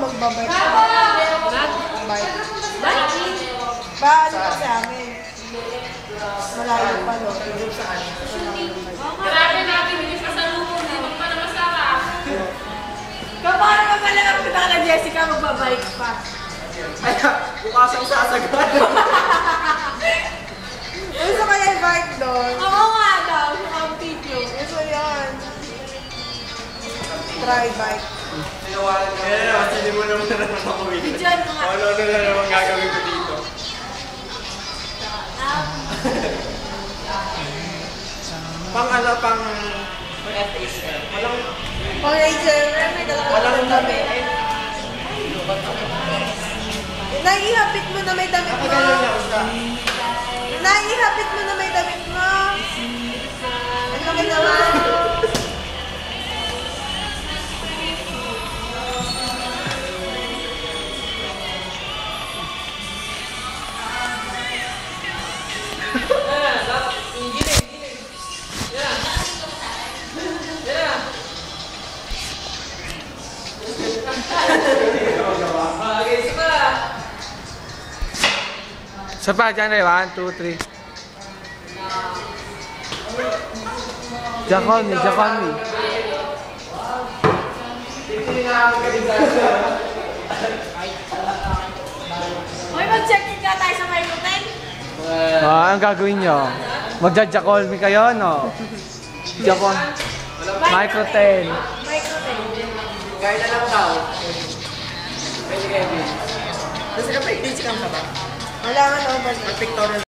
magbabike. Bike. Paano kasi amin? Malayo pa doon. Grabe natin, bilis ka sa lupo. Hindi mo pa na masarap. Paano ka pala nakita ka na Jessica magbabike pa? Ay, bukas ang sasagad. Gusto ko yung bike doon. Oo nga daw, yung video. Gusto yan. Try bike. Tinawalan ka na naman, hindi mo naman na naman makawin. Diyan mga. Ano na naman gagawin ko dito? Pang ano, pang FAs. Walang... Ranger, may dalawa Walang dami. Naihapit mo na may damit mo. Naihapit mo na may damit mo. Ano ka naman? Isa pa, dyan rin. 1, 2, 3. Diyan call me, diyan call me. Hoy, mag-check-in ka tayo sa Microten. Anong gagawin nyo? Magja-call me kayo, no? Diyan Microten. Microten. Gaya na lang daw. Pwede kayo din. Kasi ka pa, i-teach ka ba? Wala nga naman. Mag-pictorial